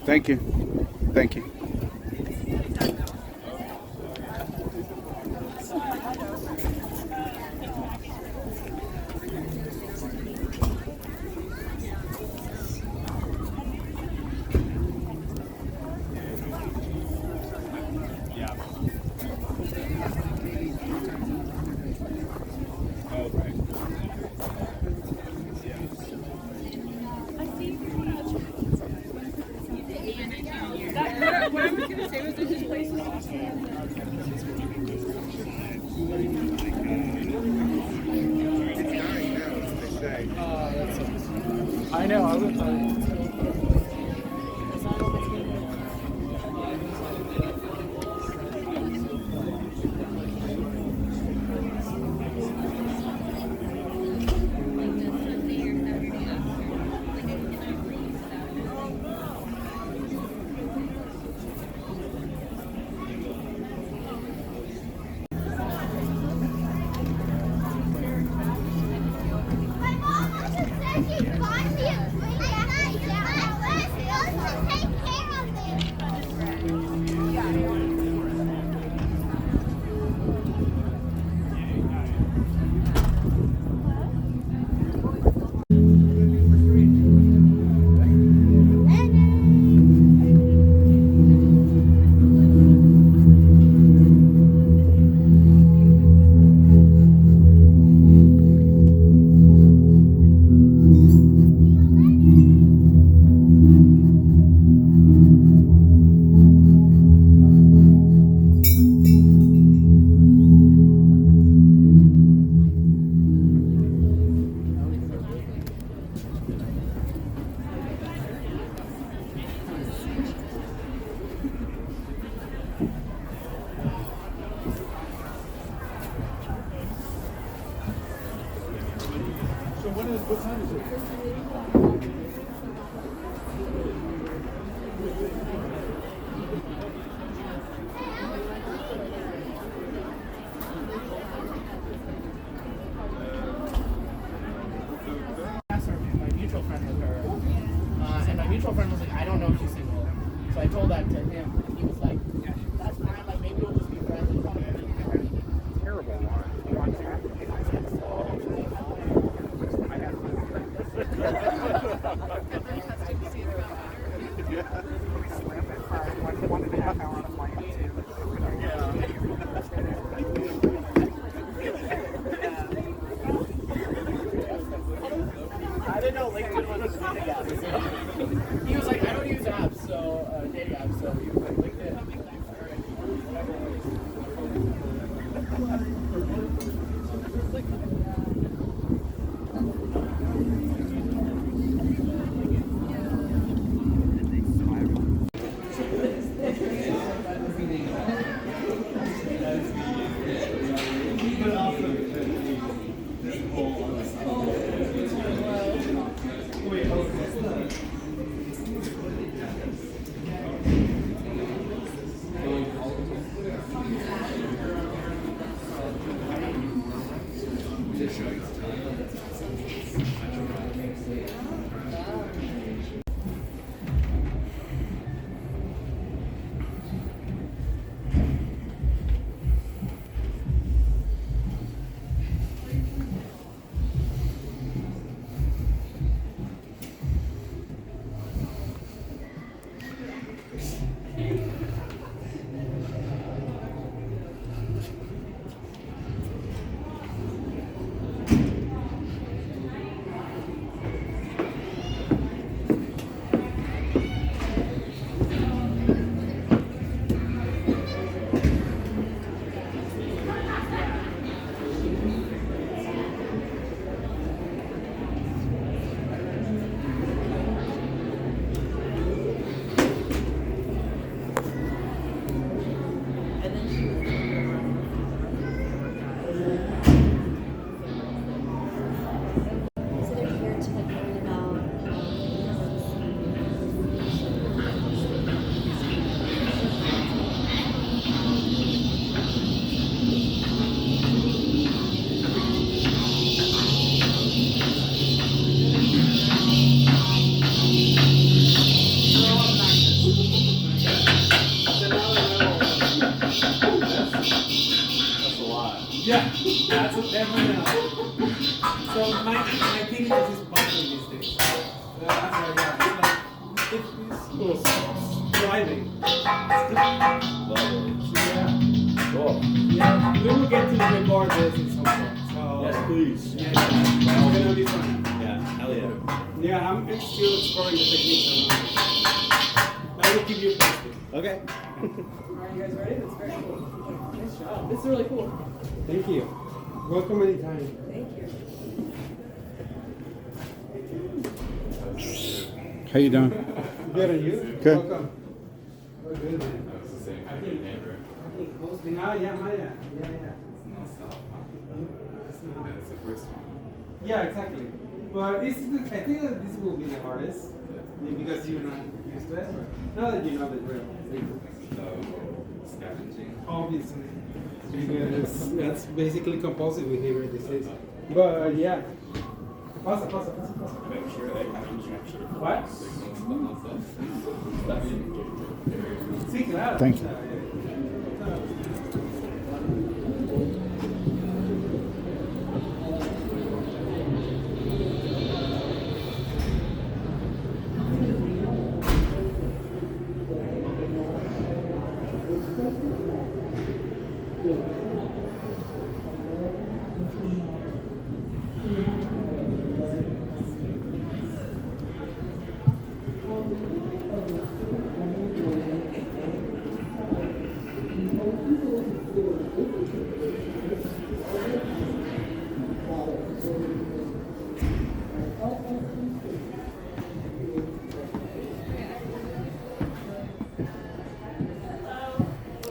Thank you. Thank you. What I was going to say was there's just places. I know, I would What time is it? my mutual friend with her, and my mutual friend was like, I don't know if she's single. So I told that to him, and he was like, that's fine, like maybe we'll just be friends. Terrible one. Yeah, that's what definitely not. So my thing is just buckling these days. That's why, yeah, it's driving. Yeah. Cool. Yeah, we will get to record this at some point. So Yes, please. yeah, it's gonna be fun. Yeah, hell yeah. Yeah, I'm still exploring the techniques around it. I will keep you posted. Okay. Are you guys ready? That's very cool. Nice job. This is really cool. Thank you. Welcome anytime. Thank you. How you doing? Good, and you? Good. Welcome. We're good, man. I think hosting. Ah, yeah, Maya. Yeah. Yeah, exactly. But this is I think that this will be the hardest because you're not used to it. Now that you know the drill. Obviously. Because that's basically compulsive behavior this is. But yeah. Pasa. Make sure they have instruction. What? Sí, claro. Thank you.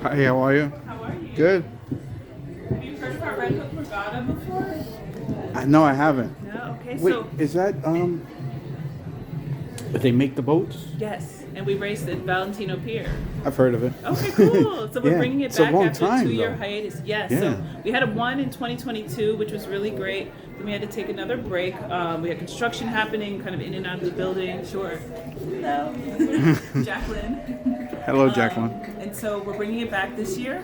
Hi, how are you? How are you? Good. Have you heard of our Red Hook Regatta before? No, I haven't. No. Okay. Wait, So is that they make the boats? yes, and we raced at Valentino Pier. I've heard of it. Okay, cool. So we're Yeah, bringing it it's a back long after a time, 2-year though. hiatus. Yes. Yeah. So we had one in 2022, which was really great. Then we had to take another break. We had construction happening, kind of in and out of the building. Sure. Hello, Jacqueline. Hello, Jacqueline. And so we're bringing it back this year,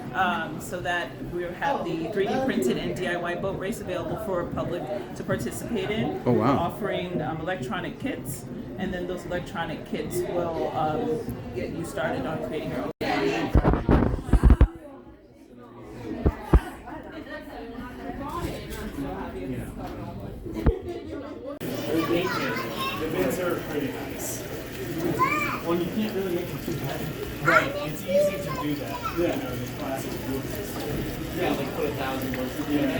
so that we have the 3D printed and DIY boat race available for public to participate in. Oh, wow. We're offering electronic kits, and then those electronic kits will get you started on creating your own. The bits are pretty nice. Well, you can't really make them too heavy. Right. It's easy to do that. Yeah. The classic boot system. Yeah, like put 1,000 words. Yeah.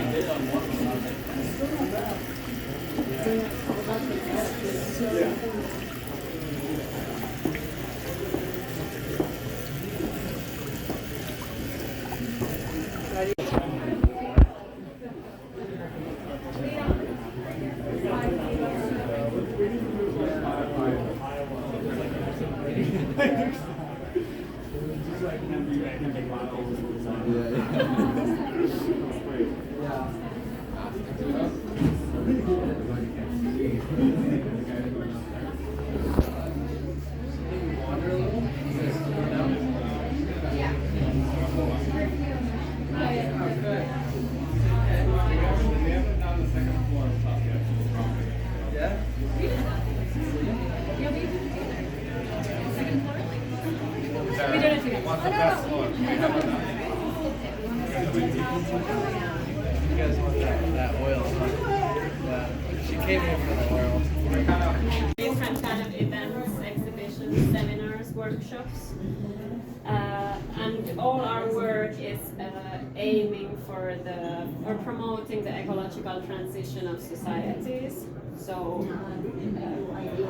You guys want that oil? She came here for the oil. Different kind of events, exhibitions, seminars, workshops. And all our work is aiming for or promoting the ecological transition of societies. So,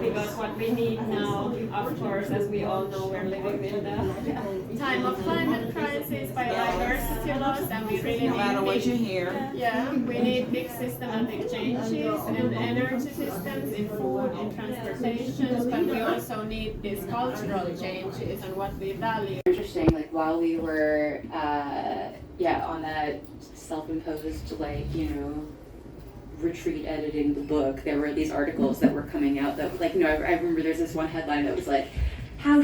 because what we need now, of course, as we all know, we're living in the time of climate crisis, biodiversity loss, and we really need we need big systematic changes in energy systems, in food, in transportation, but we also need these cultural changes and what we value. Interesting, like while we were on that self-imposed retreat editing the book, there were these articles that were coming out that I remember there's this one headline that was like, how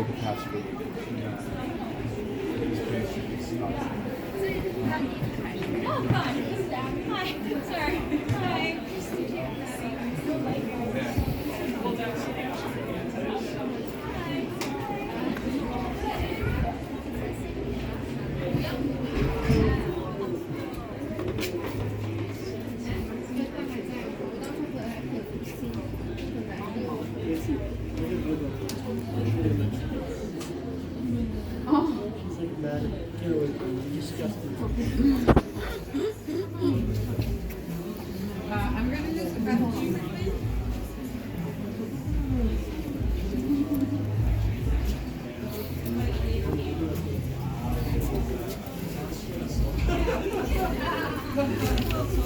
like a pass food. Oh, God. Hi. Sorry. Hi. I'm gonna use the bathroom.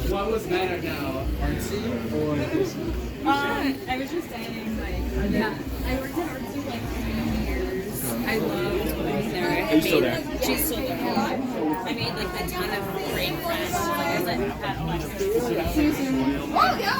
What was better now, artsy or Disney? I was just saying, like, yeah, I worked at Artsy like 3 years. I loved working there. Are you still there? She's still there. I made like a ton of great friends. Like I was at Alexis. Oh, yeah.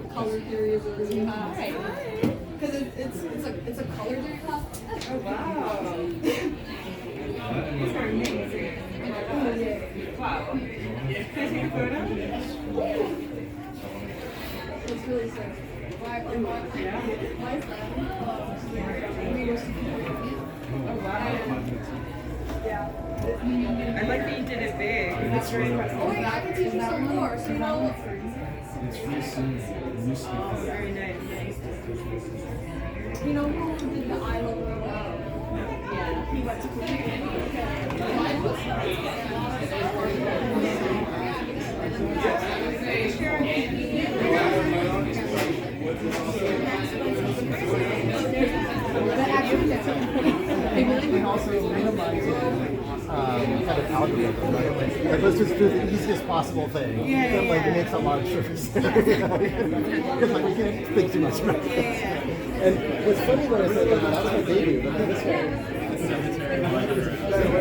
Color theory is a really hot. Because it's a color theory class. Oh wow. These are amazing. Oh yeah. Wow. Can I take a photo? It's really sick. Why is that? Oh wow. Yeah. I like that you did it big. That's very impressive. Oh yeah, I can teach you some more. So you know. It's really soon. Oh, very nice. You know who did the I Love Row? Yeah. He went to You can also minimize kind of algorithm, right? Like, let's just do the easiest possible thing. That like makes a lot of difference. Because like we can't think too much about it. And what's funny when I said that was my baby, look at this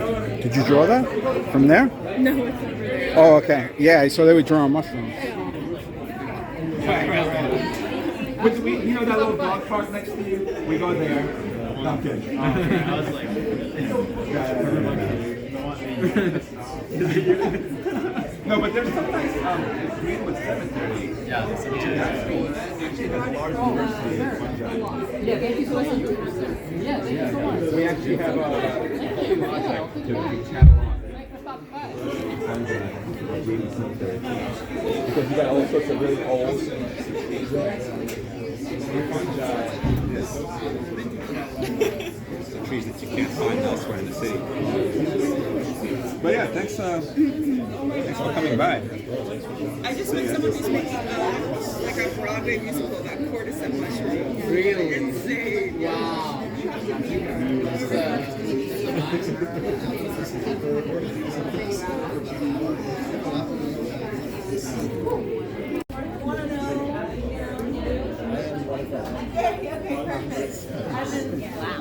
one. Did you draw that from there? No, it's over there. Oh, okay. Yeah, so they were drawing mushrooms. But we, you know that little dog park next to you? We go there. Okay. I was like, no, but there's sometimes Greenwood Cemetery. Yeah, the cemetery. Actually has large diversity of fungi. Yeah, thank you so much. Yeah, thank you so much. We actually have a project to catalog because you got all sorts of really old Trees that you can't find elsewhere in the city. But yeah, thanks for coming by. I just met some of these people, like a Broadway musical about cordyceps mushrooms. Really? Insane. Wow.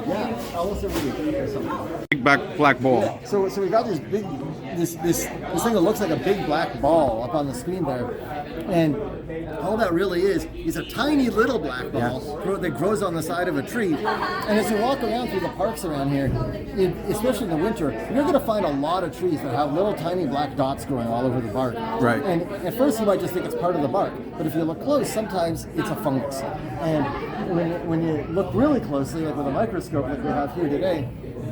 Yeah, almost every week or something. Big black ball. So we got this big, this thing that looks like a big black ball up on the screen there, and all that really is a tiny little black ball that grows on the side of a tree. And as you walk around through the parks around here, especially in the winter, you're going to find a lot of trees that have little tiny black dots growing all over the bark. Right. And at first you might just think it's part of the bark, but if you look close, sometimes it's a fungus. And when you look really closely, like with a microscope like we have here today,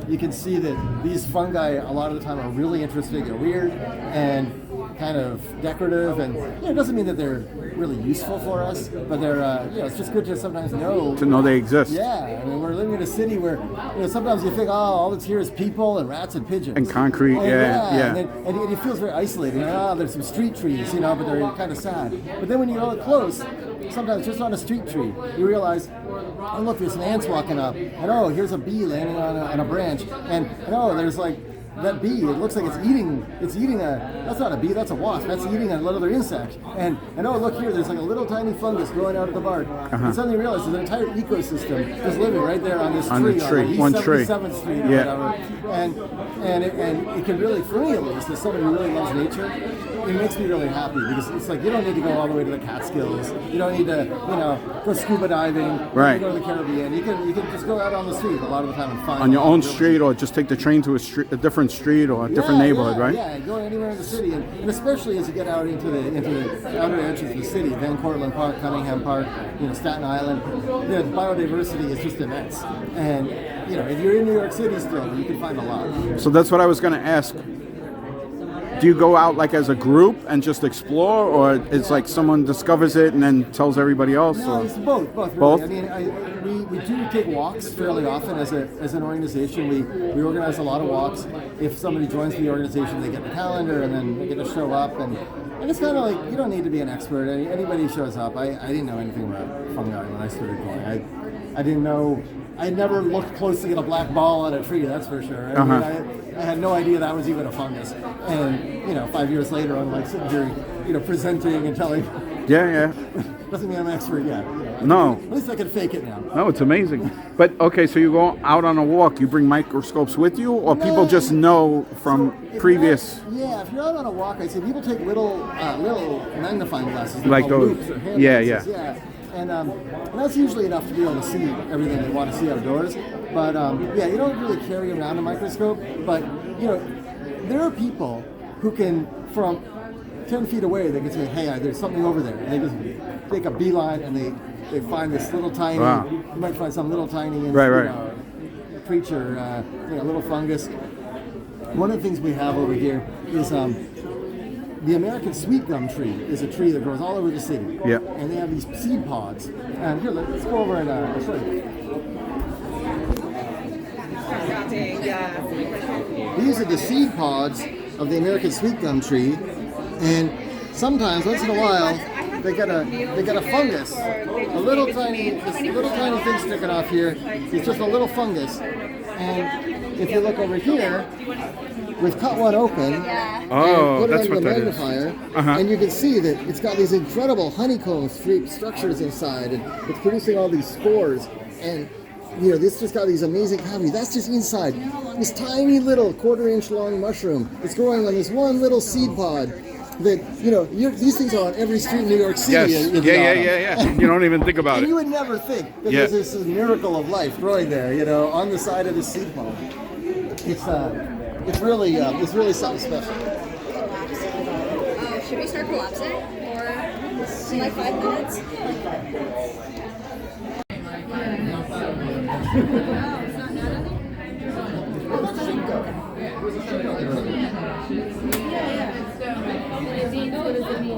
you can see that these fungi a lot of the time are really interesting. They're weird and kind of decorative, and it doesn't mean that they're really useful for us, but they're it's just good to sometimes know. To know they exist. Yeah, I mean, we're living in a city where sometimes you think, oh, all that's here is people and rats and pigeons. And concrete, yeah. And it feels very isolating. There's some street trees, but they're kind of sad. But then when you go up close, sometimes just on a street tree, you realize, oh look, there's some ants walking up, and oh, here's a bee landing on a branch, and oh, there's like that bee, it looks like it's eating that's not a bee, that's a wasp. That's eating another insect. And oh, look here, there's like a little tiny fungus growing out of the bark. And suddenly you realize there's an entire ecosystem just living right there on this tree. On East one tree. 77th Street or whatever. And it can really, for me at least, as somebody who really loves nature, it makes me really happy because it's like you don't need to go all the way to the Catskills. You don't need to, go scuba diving. Right. Go to the Caribbean. You can just go out on the street a lot of the time and find On your own street, or just take the train to a different street or a different neighborhood, right? Yeah, go anywhere in the city, and especially as you get out into the outer edges of the city, Van Cortlandt Park, Cunningham Park, Staten Island. The biodiversity is just immense, and if you're in New York City still, you can find a lot. So that's what I was going to ask. Do you go out like as a group and just explore, or it's like someone discovers it and then tells everybody else? No, or? it's both. Really. Both? I mean, we do take walks fairly often as an organization. We organize a lot of walks. If somebody joins the organization, they get the calendar and then they get to show up. And it's kind of like, you don't need to be an expert. Anybody shows up. I didn't know anything about fungi when I started going. I didn't know. I never looked closely at a black ball on a tree, that's for sure. I had no idea that was even a fungus. And 5 years later, I'm like sitting here, presenting and telling. Yeah. Doesn't mean I'm an expert yet. No. At least I can fake it now. No, it's amazing. But okay, so you go out on a walk. You bring microscopes with you, or people just know from previous? Yeah, if you're out on a walk, I say people take little magnifying glasses, Like those. loupes or hand Yeah. lenses, And that's usually enough to be able to see everything you want to see outdoors. But you don't really carry around a microscope. But there are people who can, from 10 feet away, they can say, "Hey, there's something over there," and they just take a beeline and they find this little tiny. Wow. You might find some little tiny creature, little fungus. One of the things we have over here is the American sweet gum tree is a tree that grows all over the city. Yeah. And they have these seed pods. And here, let's go over and I'll show you. These are the seed pods of the American sweet gum tree. And sometimes, once in a while, they get a fungus. A little tiny thing sticking off here. It's just a little fungus. And if you look over here, we've cut one open and put it under the magnifier, and you can see that it's got these incredible honeycomb structures inside, and it's producing all these spores. And this just got these amazing cavities. That's just inside this tiny little 1/4-inch long mushroom. It's growing on this one little seed pod. That these things are on every street in New York City. Yes. Yeah. You don't even think about and it. you would never think that there's this miracle of life growing there, on the side of the seed pod. It's really something special. Should we start collapsing? Or in like 5 minutes? What does it mean?